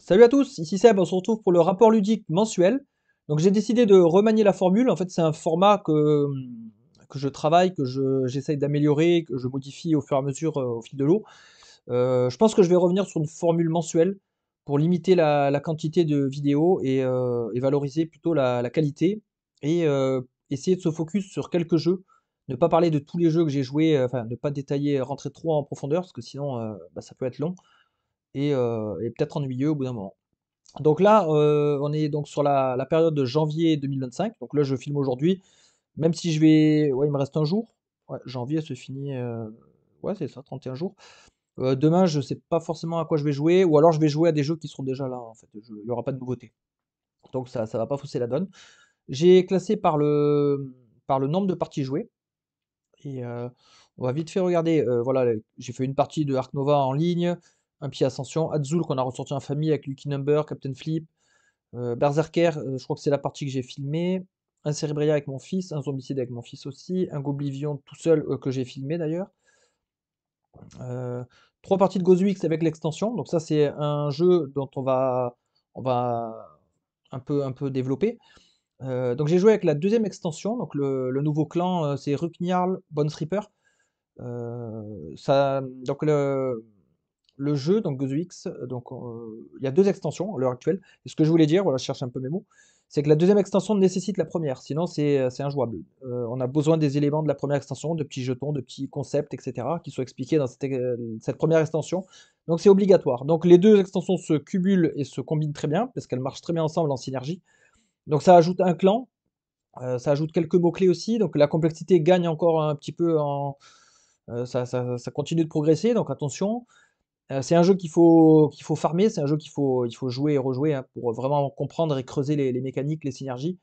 Salut à tous, ici Seb, on se retrouve pour le rapport ludique mensuel. Donc j'ai décidé de remanier la formule. En fait, c'est un format que je travaille, j'essaye d'améliorer, que je modifie au fur et à mesure au fil de l'eau. Je pense que je vais revenir sur une formule mensuelle pour limiter la quantité de vidéos et valoriser plutôt la qualité et essayer de se focus sur quelques jeux. Ne pas parler de tous les jeux que j'ai joués, enfin ne pas détailler, rentrer trop en profondeur parce que sinon ça peut être long et peut-être ennuyeux au bout d'un moment. Donc là, on est donc sur la période de janvier 2025. Donc là, je filme aujourd'hui, même si je vais ouais, il me reste un jour. Ouais, janvier se finit, ouais, c'est ça, 31 jours. Demain, je sais pas forcément à quoi je vais jouer ou alors je vais jouer à des jeux qui seront déjà là, en fait. Il y aura pas de nouveauté. Donc ça va pas fausser la donne. J'ai classé par le nombre de parties jouées et on va vite fait regarder, voilà, j'ai fait une partie de Ark Nova en ligne, un pied Ascension, Azul qu'on a ressorti en famille avec Lucky Number, Captain Flip, Berserker, je crois que c'est la partie que j'ai filmée. Un Cerebria avec mon fils, un Zombicide avec mon fils aussi, un Goblivion tout seul, que j'ai filmé d'ailleurs. Heu, 3 parties de Gozux avec l'extension, donc ça c'est un jeu dont on va un peu développer. Donc j'ai joué avec la deuxième extension, donc le nouveau clan, c'est Rukniarl Bonesreaper. Donc le jeu, donc GozoX, donc il y a 2 extensions à l'heure actuelle. Et ce que je voulais dire, voilà, je cherche un peu mes mots, c'est que la deuxième extension nécessite la première, sinon c'est injouable. On a besoin des éléments de la première extension, de petits jetons, de petits concepts, et cetera, qui sont expliqués dans cette première extension. Donc c'est obligatoire. Donc les 2 extensions se cumulent et se combinent très bien, parce qu'elles marchent très bien ensemble en synergie. Donc ça ajoute un clan, ça ajoute quelques mots-clés aussi, donc la complexité gagne encore un petit peu ça continue de progresser, donc attention. C'est un jeu qu'il faut farmer, c'est un jeu qu'il faut jouer et rejouer, hein, pour vraiment comprendre et creuser les mécaniques, les synergies.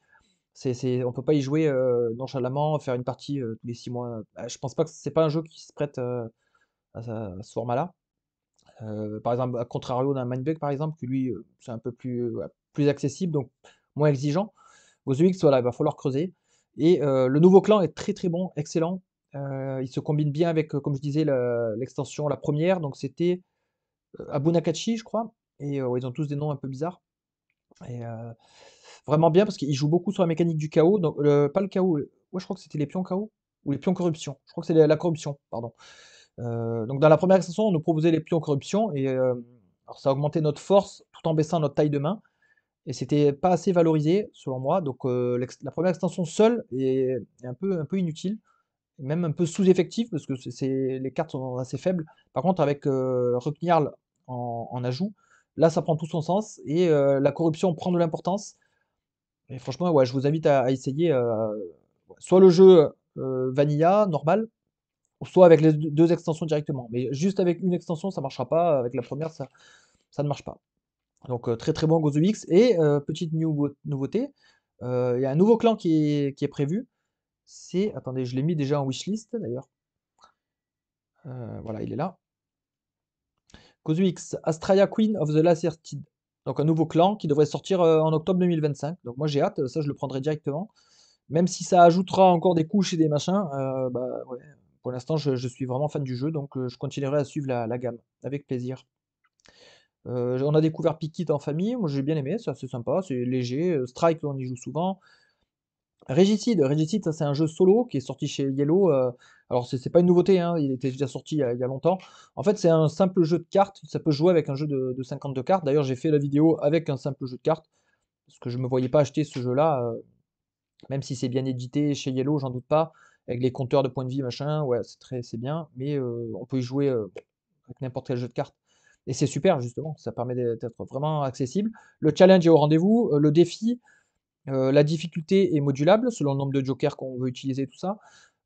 On peut pas y jouer nonchalamment, faire une partie tous les 6 mois. Je pense pas que c'est pas un jeu qui se prête à ce format-là. Par exemple, à contrario d'un Mindbug, par exemple, que lui, c'est un peu plus accessible, donc moins exigeant. Aux UX, voilà, il va falloir creuser. Et le nouveau clan est très très bon, excellent. Il se combine bien avec, comme je disais, l'extension, la première. Donc c'était Abunakachi, je crois. Et ouais, ils ont tous des noms un peu bizarres. Et vraiment bien parce qu'ils jouent beaucoup sur la mécanique du chaos. Donc, pas le chaos, ouais, je crois que c'était les pions chaos ou les pions corruption. Je crois que c'est la corruption, pardon. Donc, dans la première extension, on nous proposait les pions corruption et alors ça augmentait notre force tout en baissant notre taille de main. Et c'était pas assez valorisé, selon moi. Donc, la première extension seule est un peu inutile, même un peu sous-effective parce que les cartes sont assez faibles. Par contre, avec Rukniarl en ajout, là, ça prend tout son sens et la corruption prend de l'importance. Et franchement, ouais, je vous invite à essayer soit le jeu Vanilla, normal, ou soit avec les deux extensions directement. Mais juste avec une extension, ça marchera pas. Avec la première, ça ne marche pas. Donc très très bon Gozo X. Et petite nouveauté, il y a un nouveau clan qui est prévu. Attendez, je l'ai mis déjà en wishlist d'ailleurs. Voilà, il est là. Gozo X, Astraea Queen of the Lacertid. Donc un nouveau clan qui devrait sortir en octobre 2025. Donc moi j'ai hâte, ça je le prendrai directement. Même si ça ajoutera encore des couches et des machins, bah ouais, pour l'instant je suis vraiment fan du jeu, donc je continuerai à suivre la gamme, avec plaisir. On a découvert Pikit en famille, moi j'ai bien aimé, c'est assez sympa, c'est léger. Strike, on y joue souvent. Régicide, ça c'est un jeu solo qui est sorti chez Yellow. Alors c'est pas une nouveauté, hein, il était déjà sorti il y a longtemps. En fait, c'est un simple jeu de cartes, ça peut jouer avec un jeu de 52 cartes. D'ailleurs, j'ai fait la vidéo avec un simple jeu de cartes, parce que je me voyais pas acheter ce jeu-là, même si c'est bien édité chez Yellow, j'en doute pas, avec les compteurs de points de vie, machin, ouais, c'est bien, mais on peut y jouer avec n'importe quel jeu de cartes. Et c'est super, justement, ça permet d'être vraiment accessible. Le challenge est au rendez-vous, le défi, la difficulté est modulable selon le nombre de jokers qu'on veut utiliser, tout ça.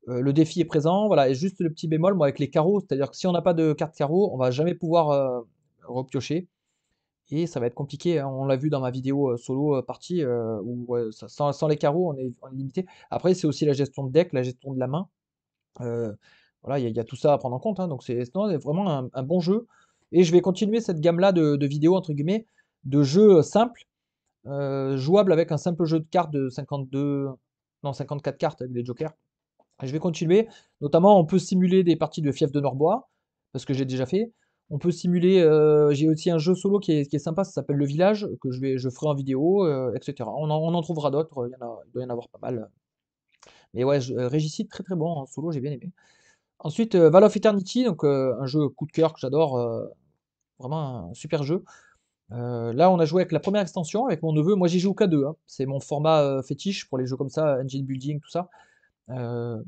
Le défi est présent, voilà, et juste le petit bémol, moi, avec les carreaux, c'est-à-dire que si on n'a pas de carte carreau, on va jamais pouvoir repiocher. Et ça va être compliqué, hein. On l'a vu dans ma vidéo solo partie où sans les carreaux, on est limité. Après, c'est aussi la gestion de deck, la gestion de la main. Euh, voilà, il y a tout ça à prendre en compte, hein. Donc non, c'est vraiment un bon jeu. Et je vais continuer cette gamme-là de vidéos, entre guillemets, de jeux simples, jouables avec un simple jeu de cartes de 52, non, 54 cartes avec des jokers. Et je vais continuer. Notamment, on peut simuler des parties de Fief de Norbois, parce que j'ai déjà fait. On peut simuler, j'ai aussi un jeu solo qui est sympa, ça s'appelle Le Village, que je ferai en vidéo, et cetera. On en trouvera d'autres, il doit y en avoir pas mal. Mais ouais, Regicide, très très bon en solo, j'ai bien aimé. Ensuite, Val of Eternity, donc un jeu coup de cœur que j'adore, vraiment un super jeu. Là, on a joué avec la première extension avec mon neveu. Moi, j'y joue qu'à 2, hein. C'est mon format, fétiche pour les jeux comme ça, engine building, tout ça. Heu,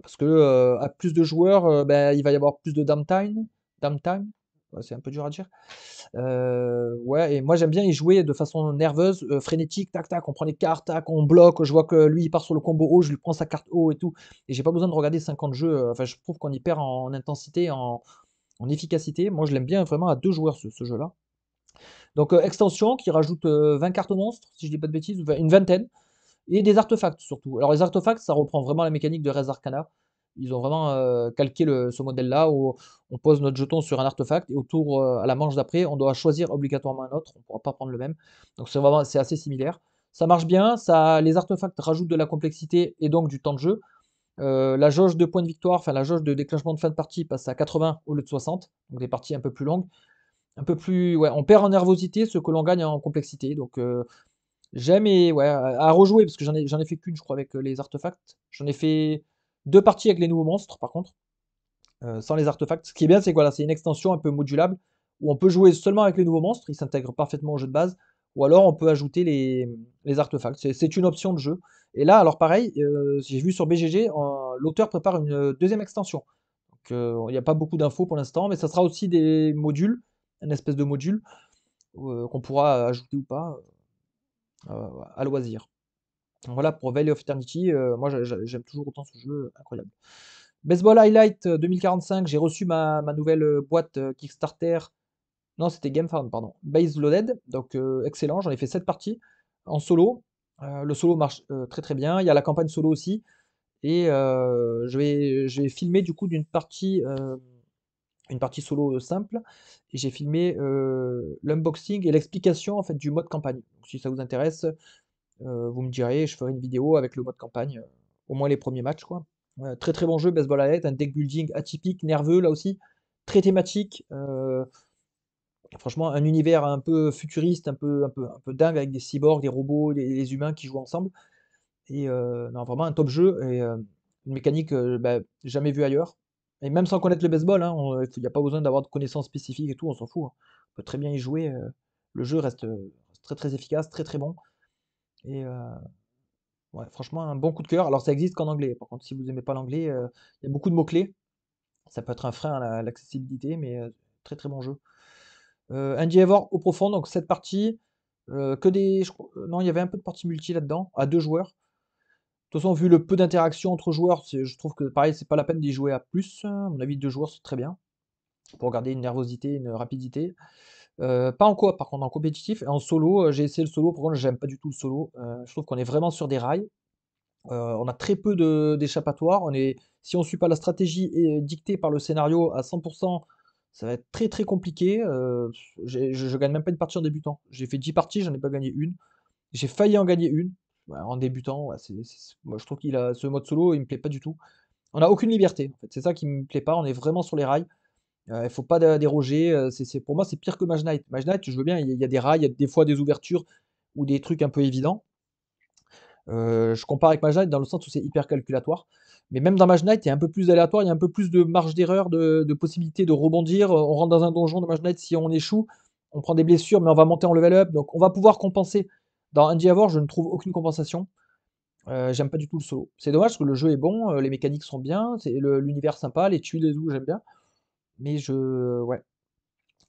Parce que, à plus de joueurs, bah, il va y avoir plus de downtime? Ouais, c'est un peu dur à dire. Ouais, et moi j'aime bien y jouer de façon nerveuse, frénétique, tac tac, on prend les cartes, tac, on bloque, je vois que lui il part sur le combo haut, je lui prends sa carte haut et tout, et j'ai pas besoin de regarder 50 jeux, enfin je trouve qu'on y perd en intensité, en efficacité. Moi je l'aime bien vraiment à 2 joueurs ce jeu-là. Donc extension qui rajoute, 20 cartes monstres, si je dis pas de bêtises, une vingtaine, et des artefacts surtout. Alors les artefacts, ça reprend vraiment la mécanique de Res Arcana. Ils ont vraiment, calqué ce modèle-là où on pose notre jeton sur un artefact et autour, à la manche d'après, on doit choisir obligatoirement un autre, on ne pourra pas prendre le même. Donc c'est assez similaire. Ça marche bien, les artefacts rajoutent de la complexité et donc du temps de jeu. La jauge de points de victoire, enfin la jauge de déclenchement de fin de partie passe à 80 au lieu de 60, donc des parties un peu plus longues. Un peu plus, ouais, on perd en nervosité ce que l'on gagne en complexité. Donc j'aime, et ouais, à rejouer parce que j'en ai fait qu'une, je crois, avec les artefacts. J'en ai fait 2 parties avec les nouveaux monstres, par contre, sans les artefacts. Ce qui est bien, c'est que voilà, c'est une extension un peu modulable où on peut jouer seulement avec les nouveaux monstres, ils s'intègrent parfaitement au jeu de base, ou alors on peut ajouter les artefacts. C'est une option de jeu. Et là, alors pareil, j'ai vu sur BGG, l'auteur prépare une deuxième extension. Donc il n'y a pas beaucoup d'infos pour l'instant, mais ça sera aussi des modules, une espèce de module qu'on pourra ajouter ou pas à loisir. Voilà pour Valley of Eternity, moi j'aime toujours autant ce jeu, incroyable. Baseball Highlight 2045, j'ai reçu ma nouvelle, boîte, Kickstarter. Non, c'était Gamefarm, pardon. Base Loaded, donc excellent, j'en ai fait 7 parties en solo. Le solo marche, très, très bien. Il y a la campagne solo aussi, et je vais filmer du coup une partie solo, simple, et j'ai filmé, l'unboxing et l'explication en fait du mode campagne. Donc si ça vous intéresse, vous me direz, je ferai une vidéo avec le mode campagne, au moins les premiers matchs, quoi. Très très bon jeu, Baseball à un deck building atypique, nerveux là aussi, très thématique. Franchement, un univers un peu futuriste, un peu dingue avec des cyborgs, des robots, des humains qui jouent ensemble. Et non, vraiment un top jeu, et une mécanique bah, jamais vue ailleurs. Et même sans connaître le baseball, hein, il n'y a pas besoin d'avoir de connaissances spécifiques et tout, on s'en fout, hein. On peut très bien y jouer. Le jeu reste très très efficace, très très bon. Et ouais, franchement, un bon coup de cœur. Alors, ça existe qu'en anglais. Par contre, si vous n'aimez pas l'anglais, il y a beaucoup de mots-clés. Ça peut être un frein à l'accessibilité, mais très très bon jeu. Endeavor au profond, donc cette partie, que des. Non, il y avait un peu de partie multi là-dedans, à 2 joueurs. De toute façon, vu le peu d'interaction entre joueurs, je trouve que pareil, c'est pas la peine d'y jouer à plus. À mon avis, 2 joueurs, c'est très bien pour garder une nervosité, une rapidité. Pas en coop, par contre, en compétitif. Et en solo, j'ai essayé le solo. Par contre, j'aime pas du tout le solo. Je trouve qu'on est vraiment sur des rails. On a très peu d'échappatoires. Si on suit pas la stratégie dictée par le scénario à 100, ça va être très très compliqué. Je gagne même pas une partie en débutant. J'ai fait 10 parties, j'en ai pas gagné une. J'ai failli en gagner une, bah, en débutant. Ouais, moi je trouve ce mode solo, il me plaît pas du tout. On a aucune liberté, en fait. C'est ça qui me plaît pas. On est vraiment sur les rails. Il faut pas déroger. Pour moi, c'est pire que Mage Knight. Mage Knight, je veux bien, il y a des rails, il y a des fois des ouvertures ou des trucs un peu évidents. Je compare avec Mage Knight dans le sens où c'est hyper calculatoire. Mais même dans Mage Knight, il y a un peu plus d'aléatoire, il y a un peu plus de marge d'erreur, de possibilité de rebondir. On rentre dans un donjon de Mage Knight, si on échoue, on prend des blessures, mais on va monter en level up. Donc on va pouvoir compenser. Dans Endeavor, je ne trouve aucune compensation. J'aime pas du tout le solo. C'est dommage parce que le jeu est bon, les mécaniques sont bien, l'univers sympa, les tuiles et tout, j'aime bien. Mais ouais,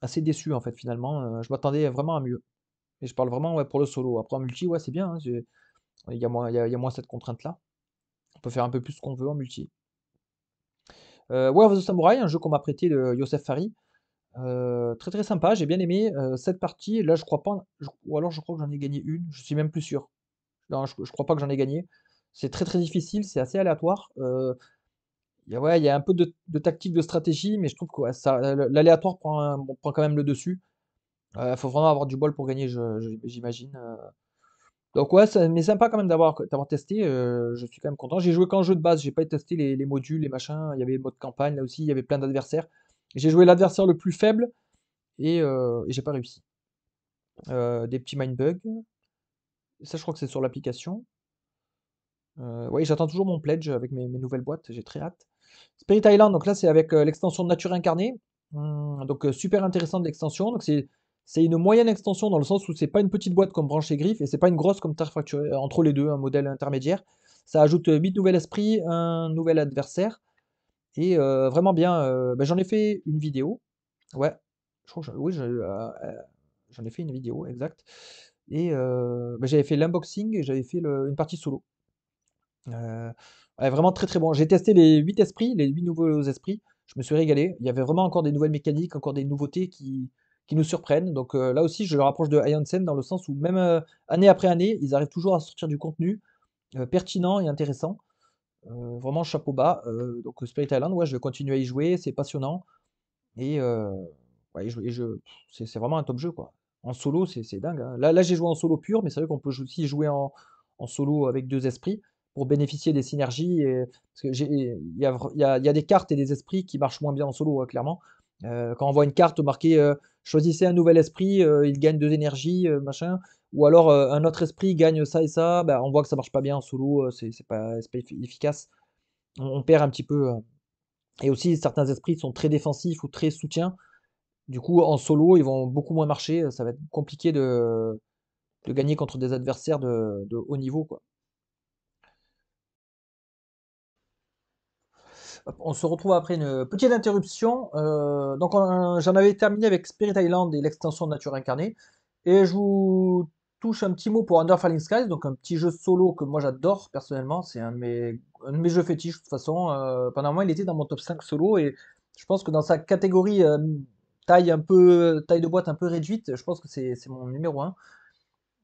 assez déçu en fait finalement. Je m'attendais vraiment à mieux. Et je parle vraiment, ouais, pour le solo. Après en multi, ouais, c'est bien, hein, il y a moins cette contrainte-là. On peut faire un peu plus ce qu'on veut en multi. War of the Samurai, un jeu qu'on m'a prêté de Youssef Fari. Très très sympa, j'ai bien aimé. Cette partie, là je crois pas, ou alors je crois que j'en ai gagné une, je suis même plus sûr. Non, je crois pas que j'en ai gagné. C'est très très difficile, c'est assez aléatoire. Ouais, il y a un peu de tactique, de stratégie, mais je trouve que ouais, l'aléatoire prend quand même le dessus. Faut vraiment avoir du bol pour gagner, j'imagine. Donc ouais, mais sympa quand même d'avoir testé. Je suis quand même content. J'ai joué qu'en jeu de base, j'ai pas testé les modules, les machins. Il y avait le mode campagne là aussi, il y avait plein d'adversaires. J'ai joué l'adversaire le plus faible et j'ai pas réussi. Des petits mind bugs. Ça, je crois que c'est sur l'application. Oui, j'attends toujours mon pledge avec mes nouvelles boîtes, j'ai très hâte. Spirit Island, donc là, c'est avec l'extension Nature Incarnée. Donc super intéressante l'extension. Donc c'est une moyenne extension dans le sens où c'est pas une petite boîte comme Branche et Griffes et c'est pas une grosse comme Terre Fracturée. Entre les deux, un modèle intermédiaire. Ça ajoute 8 nouveaux esprits, un nouvel adversaire et vraiment bien. Bah, j'en ai fait une vidéo. Ouais, je crois que oui, j'en ai fait une vidéo, exact. Et bah, j'avais fait l'unboxing et j'avais fait une partie solo. Ouais, vraiment très, très bon. J'ai testé les 8 esprits, les 8 nouveaux esprits. Je me suis régalé. Il y avait vraiment encore des nouvelles mécaniques, encore des nouveautés qui nous surprennent. Donc là aussi, je le rapproche de Ion Sen dans le sens où même, année après année, ils arrivent toujours à sortir du contenu, pertinent et intéressant. Vraiment chapeau bas. Donc Spirit Island, ouais, je vais continuer à y jouer, c'est passionnant et ouais, c'est vraiment un top jeu, quoi. En solo, c'est dingue, hein. Là, j'ai joué en solo pur, mais c'est vrai qu'on peut aussi jouer en solo avec 2 esprits pour bénéficier des synergies et parce que il y a des cartes et des esprits qui marchent moins bien en solo, clairement. Quand on voit une carte marquée, «Choisissez un nouvel esprit, il gagne 2 énergies», machin, ou alors, un autre esprit gagne ça et ça, bah, on voit que ça marche pas bien en solo, c'est pas efficace. On perd un petit peu, et aussi certains esprits sont très défensifs ou très soutien. Du coup, en solo, ils vont beaucoup moins marcher, ça va être compliqué de gagner contre des adversaires de haut niveau, quoi. Hop, on se retrouve après une petite interruption. Donc j'en avais terminé avec Spirit Island et l'extension de Nature Incarnée. Et je vous touche un petit mot pour Under Falling Skies, donc un petit jeu solo que moi j'adore personnellement. C'est un de mes jeux fétiches de toute façon. Pendant un mois, il était dans mon top 5 solo et je pense que dans sa catégorie taille de boîte un peu réduite, je pense que c'est mon numéro un.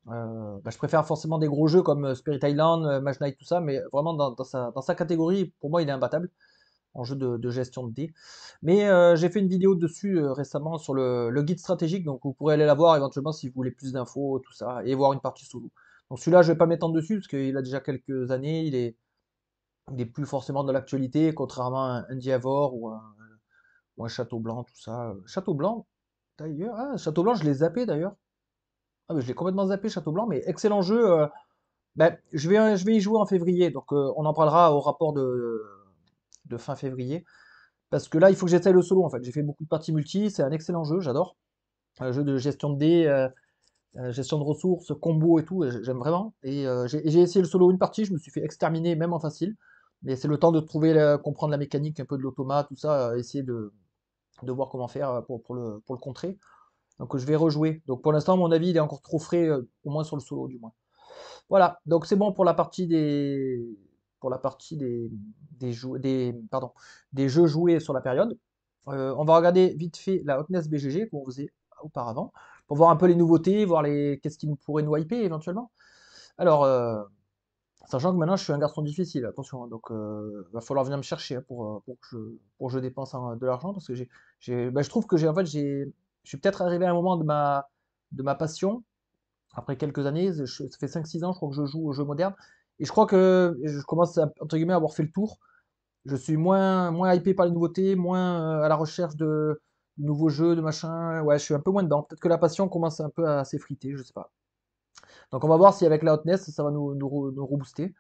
Bah, je préfère forcément des gros jeux comme Spirit Island, Mage Knight, tout ça, mais vraiment dans sa catégorie, pour moi, il est imbattable en jeu de gestion de dés. Mais j'ai fait une vidéo dessus récemment sur le guide stratégique, donc vous pourrez aller la voir éventuellement si vous voulez plus d'infos, tout ça, et voir une partie solo. Donc celui-là, je vais pas m'étendre dessus parce qu'il a déjà quelques années, il est plus forcément de l'actualité, contrairement à un Diavor ou un Château Blanc, tout ça. Château Blanc, d'ailleurs, ah, Château Blanc, je l'ai zappé d'ailleurs. Ah, mais je l'ai complètement zappé, Château Blanc, mais excellent jeu. Ben, je vais y jouer en février, donc on en parlera au rapport de fin février. Parce que là, il faut que j'essaye le solo en fait. J'ai fait beaucoup de parties multi, c'est un excellent jeu, j'adore. Un jeu de gestion de dés, gestion de ressources, combo et tout, j'aime vraiment. Et j'ai essayé le solo une partie, je me suis fait exterminer même en facile. Mais c'est le temps de trouver, comprendre la mécanique un peu de l'automa, tout ça, essayer de voir comment faire pour le contrer. Donc je vais rejouer. Donc pour l'instant, mon avis, il est encore trop frais, au moins sur le solo du moins. Voilà, donc c'est bon pour la partie des jeux joués sur la période. On va regarder vite fait la Hotness BGG qu'on faisait auparavant, pour voir un peu les nouveautés, voir qu'est-ce qui nous pourrait nous hyper éventuellement. Alors, sachant que maintenant je suis un garçon difficile, attention, hein, donc va falloir venir me chercher hein, pour que je dépense de l'argent, parce que bah, je trouve que je suis peut-être arrivé à un moment de ma passion, après quelques années, ça fait 5-6 ans, je crois que je joue aux jeux modernes. Et je crois que je commence à, entre guillemets, à avoir fait le tour. Je suis moins hypé par les nouveautés, moins à la recherche de nouveaux jeux, de machin. Ouais, je suis un peu moins dedans. Peut-être que la passion commence un peu à s'effriter, je sais pas. Donc on va voir si avec la hotness, ça va nous rebooster.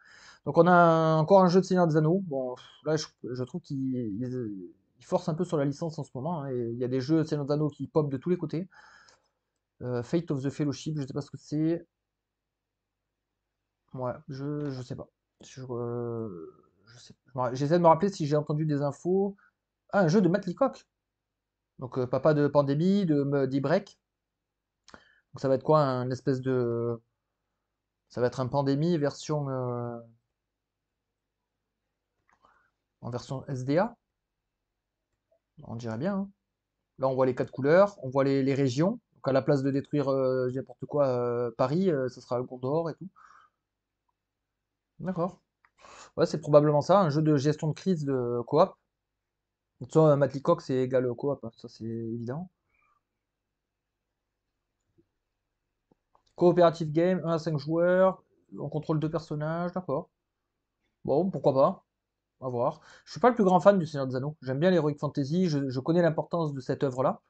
Donc on a encore un jeu de Seigneur des Anneaux. Bon, là, je trouve qu'ils forcent un peu sur la licence en ce moment, hein, et il y a des jeux de Seigneur des Anneaux qui pop de tous les côtés. Fate of the Fellowship, je sais pas ce que c'est. Ouais, je sais pas. Je sais, j'essaie de me rappeler si j'ai entendu des infos. Ah, un jeu de Matt Leacock. Donc, papa de Pandémie, d'E-Break. Donc, ça va être quoi? Un espèce de. Ça va être un Pandémie en version SDA. On dirait bien, hein. Là, on voit les 4 couleurs, on voit les régions. Donc, à la place de détruire n'importe quoi, Paris, ça sera Gondor et tout. D'accord. Ouais, c'est probablement ça, un jeu de gestion de crise de coop. De toute façon, Matt Leacock, c'est égal au coop, hein, ça c'est évident. Coopérative game, 1 à 5 joueurs, on contrôle 2 personnages, d'accord. Bon, pourquoi pas. à voir. Je suis pas le plus grand fan du Seigneur des Anneaux. J'aime bien l'Heroic Fantasy, je connais l'importance de cette œuvre-là,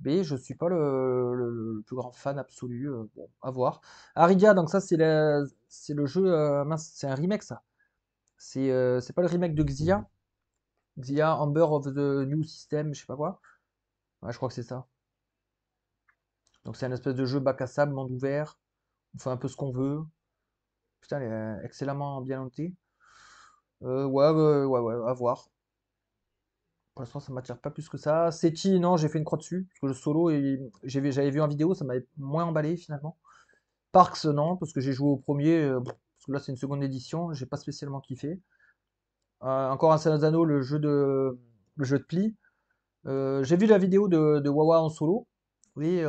mais je suis pas le plus grand fan absolu. Bon, à voir. Aridia, donc ça c'est le jeu, mince, c'est un remake ça. C'est pas le remake de Xia. Xia, Amber of the New System, je sais pas quoi. Ouais, je crois que c'est ça. Donc c'est un espèce de jeu bac à sable, monde ouvert. On fait un peu ce qu'on veut. Putain, elle est excellemment bien notée. Ouais, à voir. Pour l'instant, ça m'attire pas plus que ça. Seti, non, j'ai fait une croix dessus. Parce que le solo, j'avais vu en vidéo, ça m'avait moins emballé finalement. Parks, non, parce que j'ai joué au premier. Bon, parce que là, c'est une seconde édition. J'ai pas spécialement kiffé. Encore un Sanazano, le jeu de pli. J'ai vu la vidéo de Wawa en solo. Oui,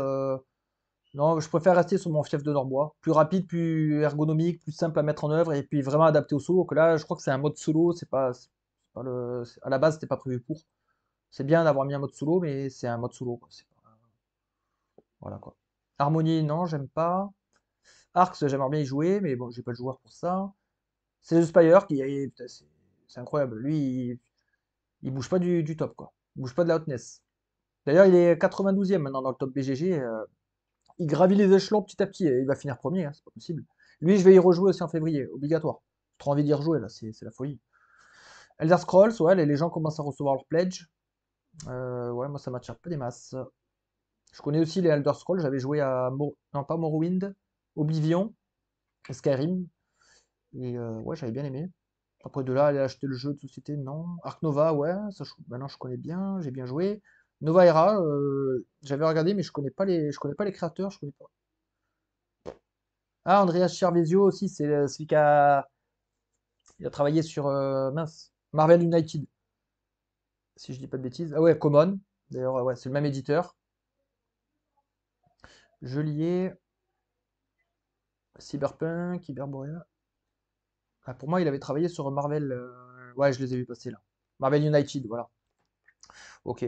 non, je préfère rester sur mon fief de Norbois. Plus rapide, plus ergonomique, plus simple à mettre en œuvre et puis vraiment adapté au solo. Que là, je crois que c'est un mode solo, c'est pas à la base, c'était pas prévu pour. C'est bien d'avoir mis un mode solo, mais c'est un mode solo, quoi. Voilà quoi. Harmonie, non, j'aime pas. Arcs, j'aimerais bien y jouer, mais bon, j'ai pas le joueur pour ça. C'est le Spire putain, c'est incroyable. Lui, il bouge pas du top, quoi. Il bouge pas de la hotness. D'ailleurs, il est 92e maintenant dans le top BGG. Il gravit les échelons petit à petit et il va finir premier, hein, c'est pas possible. Lui, je vais y rejouer aussi en février, obligatoire. J'ai trop envie d'y rejouer là, c'est la folie. Elder Scrolls, ouais, les gens commencent à recevoir leur pledge. Ouais, moi ça m'attire pas des masses. Je connais aussi les Elder Scrolls, j'avais joué à non pas Morrowind, Oblivion, Skyrim, et ouais, j'avais bien aimé. Après de là, aller acheter le jeu de société, non. Ark Nova, ouais, ça maintenant je connais bien, j'ai bien joué. Nova Era, j'avais regardé, mais je connais pas les créateurs, je connais pas. Ah, Andreas Chervesio aussi, c'est celui il a travaillé sur mince, Marvel United, si je dis pas de bêtises. Ah ouais, Common, d'ailleurs, ouais, c'est le même éditeur. Je liais Cyberpunk, Cyberborea. Ah, pour moi, il avait travaillé sur Marvel. Ouais, je les ai vus passer là. Marvel United, voilà. Ok.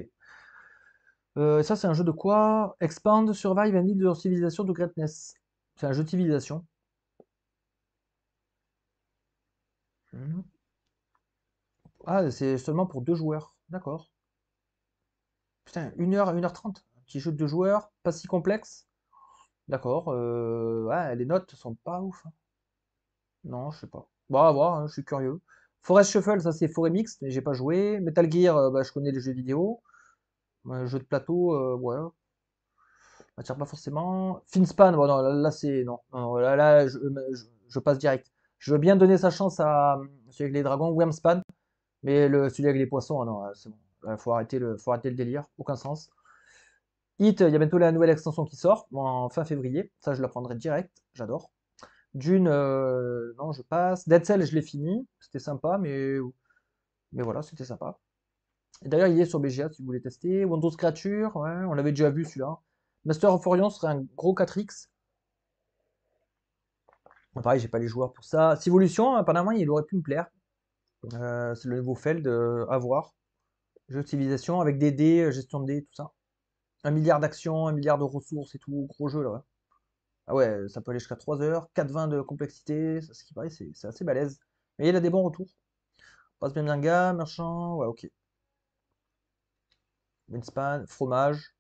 Ça, c'est un jeu de quoi? Expand, Survive and Lead your Civilization to Greatness. C'est un jeu de civilisation. Mhm. Ah, c'est seulement pour deux joueurs. D'accord. Putain, 1h30. Un petit jeu de deux joueurs, pas si complexe. D'accord. Ouais, les notes sont pas ouf, hein. Non, je sais pas. Bon, à voir, hein, je suis curieux. Forest Shuffle, ça c'est forêt mixte, mais j'ai pas joué. Metal Gear, bah, je connais les jeux vidéo. Jeu de plateau, ouais, m'attire pas forcément. Finspan, bon, non, là, c'est. Non, non, là, je passe direct. Je veux bien donner sa chance à celui avec les dragons, Wormspan, mais celui avec les poissons, ah non, c'est bon. Faut arrêter le délire, aucun sens. Hit, il y a bientôt la nouvelle extension qui sort, en fin février. Ça, je la prendrai direct, j'adore. Dune, non, je passe. Dead Cell, je l'ai fini, c'était sympa, mais voilà, c'était sympa. Et d'ailleurs, il est sur BGA si vous voulez tester. Windows Creature, ouais, on l'avait déjà vu celui-là. Master of Orion serait un gros 4X. Pareil, j'ai pas les joueurs pour ça. Civolution, apparemment, il aurait pu me plaire. C'est le nouveau Feld, à voir. Jeu de civilisation avec des dés, gestion de dés, tout ça. 1 milliard d'actions, 1 milliard de ressources et tout, gros jeu là. Ouais. Ah ouais, ça peut aller jusqu'à 3 heures, 4,20 de complexité, ce qui paraît, c'est assez balèze. Mais il a des bons retours. Passe bien bien gamme, marchand, ouais, ok. Winspan, fromage.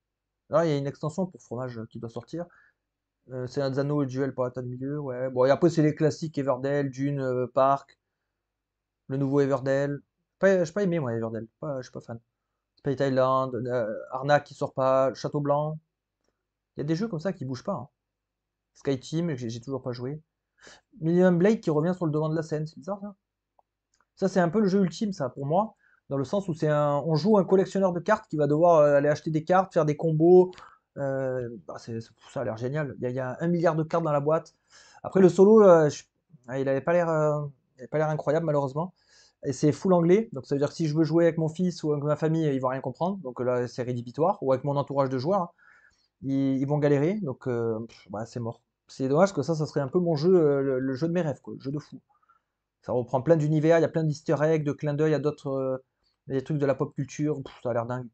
Alors, il y a une extension pour fromage qui doit sortir. C'est un Zano et Duel pour la table milieu, ouais. Bon, et après, c'est les classiques Everdell, Dune, Park, le nouveau Everdell. J'ai pas aimé, moi, Everdell. Je suis pas fan. Space Island, Arnak qui sort pas, Château Blanc. Il y a des jeux comme ça qui bougent pas, hein. Sky Team, j'ai toujours pas joué. Millennium Blade qui revient sur le devant de la scène, c'est bizarre ça. Ça, c'est un peu le jeu ultime, ça, pour moi, dans le sens où on joue un collectionneur de cartes qui va devoir aller acheter des cartes, faire des combos. Bah, ça a l'air génial. Il y a 1 milliard de cartes dans la boîte. Après, le solo, il avait pas l'air, incroyable, malheureusement. Et c'est full anglais, donc ça veut dire que si je veux jouer avec mon fils ou avec ma famille, ils vont rien comprendre. Donc là, c'est rédhibitoire. Ou avec mon entourage de joueurs, hein, ils vont galérer. Donc, bah, c'est mort. C'est dommage que ça serait un peu mon jeu, le jeu de mes rêves, quoi, le jeu de fou. Ça reprend plein d'univers, il y a plein d'easter eggs, de clins d'œil à d'autres, des trucs de la pop culture. Ça a l'air dingue.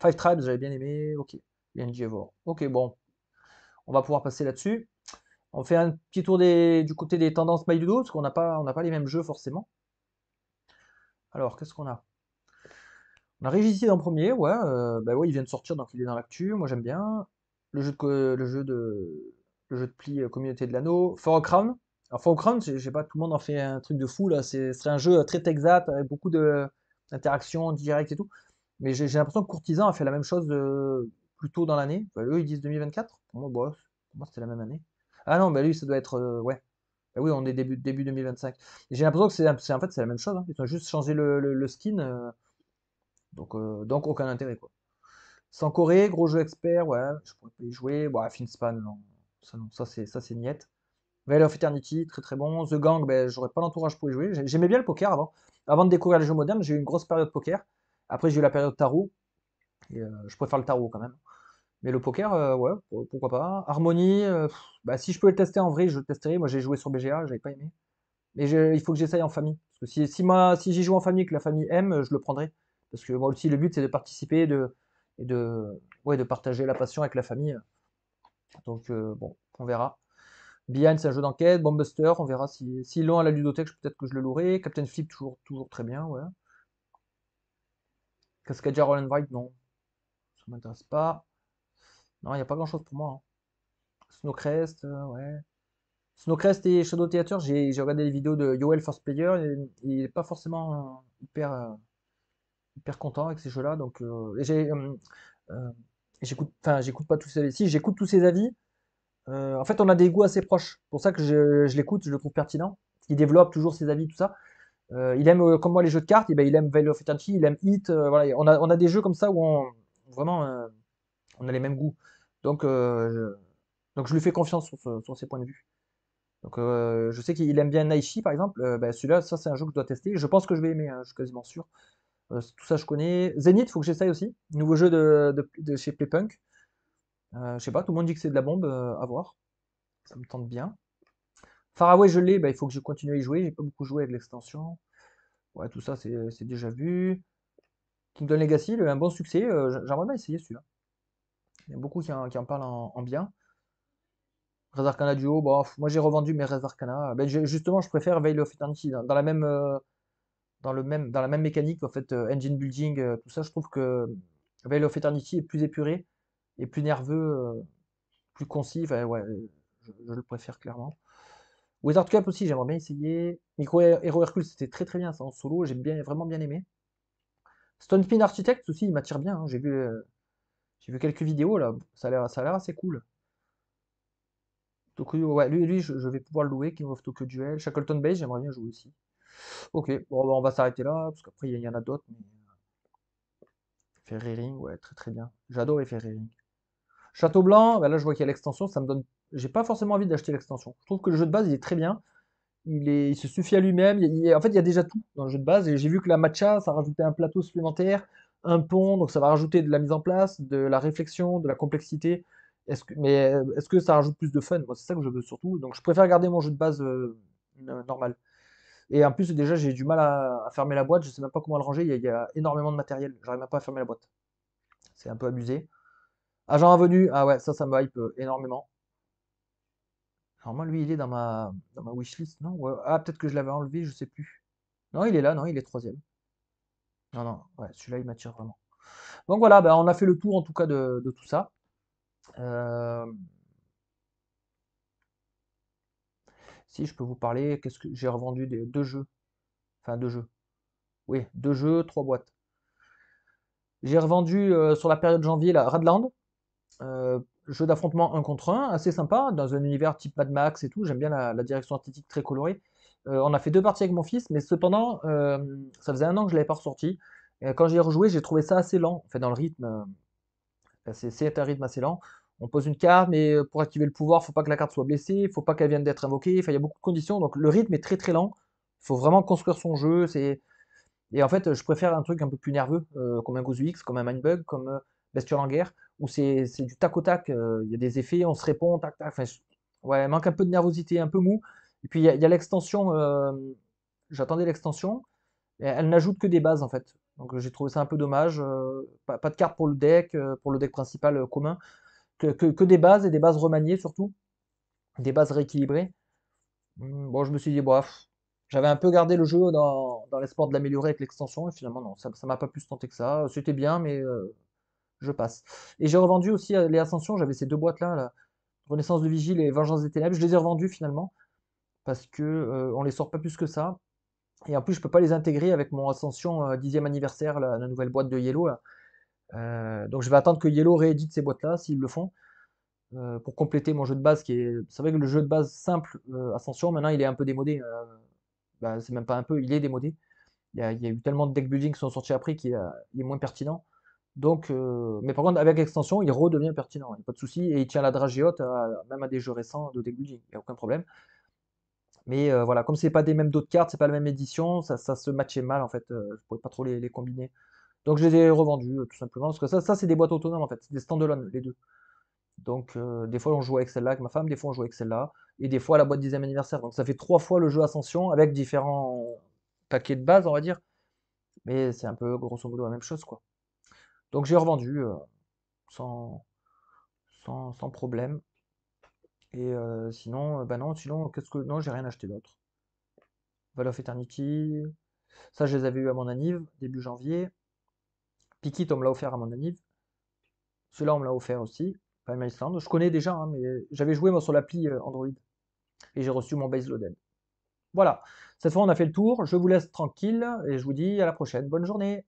Five Tribes, j'avais bien aimé. Ok. Endeavor. Ok, bon, on va pouvoir passer là-dessus. On fait un petit tour du côté des tendances MyLudo, parce qu'on n'a pas les mêmes jeux forcément. Alors, qu'est-ce qu'on a? On a Régicide en premier, ouais, bah ouais, il vient de sortir, donc il est dans l'actu, moi j'aime bien. Le jeu de, le jeu de pli Communauté de l'Anneau. For a Crown. Alors For a Crown, je sais pas, tout le monde en fait un truc de fou là, ce serait un jeu très Texat, avec beaucoup d'interactions directes et tout. Mais j'ai l'impression que Courtisan a fait la même chose plus tôt dans l'année. Enfin, eux, ils disent 2024. Pour moi, bah, pour moi c'était la même année. Ah non, bah lui, ça doit être, ouais. Bah oui, on est début 2025. Et j'ai l'impression que en fait, c'est la même chose, hein. Ils ont juste changé le skin, donc aucun intérêt, quoi. Sans Corée, gros jeu expert, ouais, je pourrais pas y jouer. Bon, Finspan, non. Non, ça c'est niette. Veil of Eternity, très très bon. The Gang, ben, j'aurais pas l'entourage pour y jouer. J'aimais bien le poker avant. Avant de découvrir les jeux modernes, j'ai eu une grosse période poker. Après, j'ai eu la période tarot. Et je préfère le tarot quand même. Mais le poker, ouais, pourquoi pas. Harmony, bah, si je peux le tester en vrai, je le testerai. Moi, j'ai joué sur BGA, j'avais pas aimé. Mais il faut que j'essaye en famille. Parce que si j'y joue en famille et que la famille aime, je le prendrai. Parce que moi aussi, le but, c'est de participer et ouais, de partager la passion avec la famille. Donc, bon, on verra. Behind, c'est un jeu d'enquête. Bombbuster, on verra s'ils l'ont à la ludothèque, peut-être que je le louerai. Captain Flip, toujours très bien, ouais. Cascadia Roll and Ride, non. Ça m'intéresse pas. Non, il n'y a pas grand-chose pour moi, hein. Snowcrest, ouais. Snowcrest et Shadow Theater, j'ai regardé les vidéos de Yoel First Player, et il est pas forcément hyper content avec ces jeux-là, donc euh, j'écoute pas tous ses avis. Si, j'écoute tous ses avis. En fait, on a des goûts assez proches. C'est pour ça que je l'écoute, je le trouve pertinent. Il développe toujours ses avis, tout ça. Il aime, comme moi, les jeux de cartes, et ben, il aime Veil of Eternity, il aime Hit, voilà. On a des jeux comme ça où vraiment, on a les mêmes goûts. Donc, donc je lui fais confiance sur ses points de vue. Donc je sais qu'il aime bien Naishi par exemple. Ben, celui-là, ça c'est un jeu que je dois tester. Je pense que je vais aimer, hein, je suis quasiment sûr. Tout ça je connais. Zenith, faut que j'essaye aussi. Nouveau jeu de chez Playpunk. Je sais pas, tout le monde dit que c'est de la bombe, à voir. Ça me tente bien. Faraway, je l'ai, bah, il faut que je continue à y jouer. J'ai pas beaucoup joué avec l'extension. Ouais, tout ça, c'est déjà vu. Kingdom Legacy, un bon succès. J'aimerais bien essayer celui-là. Il y a beaucoup qui en parlent en bien. Res Arcana Duo, bon, moi j'ai revendu mes Res Arcana. Ben, justement, je préfère Veil of Eternity dans la même, dans la même mécanique, en fait, engine building, tout ça. Je trouve que Veil of Eternity est plus épuré et plus nerveux, plus concis. Enfin, ouais, je le préfère clairement. Wizard Cup aussi, j'aimerais bien essayer. Micro Hero Hercule, c'était très très bien ça en solo, vraiment bien aimé. Stone Spin Architect aussi, il m'attire bien, hein. J'ai vu quelques vidéos là, ça a l'air assez cool. Tokyo, ouais, lui je vais pouvoir le louer. King of Tokyo Duel. Shackleton Base, j'aimerais bien jouer aussi. Ok, bon, bah, on va s'arrêter là, parce qu'après il y en a d'autres. Mais Ferry Ring, ouais, très très bien. J'adore les Ferry Ring. Château Blanc, bah là je vois qu'il y a l'extension, ça me donne. J'ai pas forcément envie d'acheter l'extension. Je trouve que le jeu de base il est très bien. Il se suffit à lui-même. En fait, il y a déjà tout dans le jeu de base. Et j'ai vu que la matcha, ça rajoutait un plateau supplémentaire, un pont, donc ça va rajouter de la mise en place, de la réflexion, de la complexité. Est-ce que ça rajoute plus de fun? Moi, c'est ça que je veux surtout. Donc, je préfère garder mon jeu de base normal. Et en plus, déjà, j'ai du mal à fermer la boîte. Je sais même pas comment le ranger. Il y a énormément de matériel. J'arrive même pas à fermer la boîte. C'est un peu abusé. Agent Avenu, ah ouais, ça me hype énormément. Normalement, lui, il est dans ma wishlist, non? Ouais. Ah, peut-être que je l'avais enlevé, je sais plus. Non, il est là, non, il est troisième. Non, non, ouais, celui-là, il m'attire vraiment. Donc voilà, bah, on a fait le tour en tout cas de tout ça. Euh, si je peux vous parler, qu'est-ce que j'ai revendu deux jeux. Enfin, deux jeux. Oui, deux jeux, trois boîtes. J'ai revendu sur la période janvier la Radland, jeu d'affrontement un contre un, assez sympa, dans un univers type Mad Max et tout. J'aime bien la direction artistique très colorée. On a fait deux parties avec mon fils, mais cependant, ça faisait un an que je l'avais pas ressorti. Et quand j'y ai rejoué, j'ai trouvé ça assez lent, en fait, dans le rythme. C'est un rythme assez lent. On pose une carte, mais pour activer le pouvoir, faut pas que la carte soit blessée, il faut pas qu'elle vienne d'être invoquée. Enfin, il y a beaucoup de conditions, donc le rythme est très très lent. Il faut vraiment construire son jeu. Et en fait, je préfère un truc un peu plus nerveux, comme un Gozu X, comme un Mindbug, comme Bestiole en guerre, où c'est du tac au tac. Il y a des effets, on se répond, tac tac. Enfin, ouais, manque un peu de nervosité, un peu mou. Et puis il y a l'extension. J'attendais l'extension. Et elle n'ajoute que des bases en fait. Donc j'ai trouvé ça un peu dommage. Pas de carte pour le deck principal commun. Que des bases et des bases remaniées surtout. Des bases rééquilibrées. Bon, je me suis dit, bof. J'avais un peu gardé le jeu dans l'espoir de l'améliorer avec l'extension, et finalement non, ça m'a pas plus tenté que ça. C'était bien, mais je passe. Et j'ai revendu aussi les Ascensions, j'avais ces deux boîtes-là, là, Renaissance de Vigile et Vengeance des Ténèbres, je les ai revendues finalement, parce que on les sort pas plus que ça. Et en plus, je peux pas les intégrer avec mon Ascension 10e anniversaire, la nouvelle boîte de Yellow, là. Donc je vais attendre que Yellow réédite ces boîtes-là, s'ils le font, pour compléter mon jeu de base qui est. C'est vrai que le jeu de base simple Ascension, maintenant il est un peu démodé. Bah, c'est même pas un peu, il est démodé. Il y a eu tellement de deck building qui sont sortis après qu'il est moins pertinent. Donc, mais par contre, avec extension, il redevient pertinent, il n'y a pas de souci, et il tient la dragée haute même à des jeux récents de deck building, il n'y a aucun problème. Mais voilà, comme c'est pas des mêmes d'autres cartes, c'est pas la même édition, ça se matchait mal en fait, je pouvais pas trop les combiner. Donc je les ai revendus tout simplement, parce que ça c'est des boîtes autonomes en fait, c'est des standalone les deux. Donc des fois on joue avec celle-là avec ma femme, des fois on joue avec celle-là, et des fois la boîte 10e anniversaire. Donc ça fait 3 fois le jeu Ascension avec différents paquets de base, on va dire, mais c'est un peu grosso modo la même chose quoi. Donc j'ai revendu sans, sans problème. Et sinon, bah non, sinon, qu'est-ce que. Non, j'ai rien acheté d'autre. Val of Eternity, ça je les avais eu à mon anniv, début janvier. Pikit, on me l'a offert à mon anniv. Celui-là, on me l'a offert aussi. Prime Island. Je connais déjà, hein, mais j'avais joué moi sur l'appli Android. Et j'ai reçu mon base loaded. Voilà. Cette fois, on a fait le tour. Je vous laisse tranquille et je vous dis à la prochaine. Bonne journée.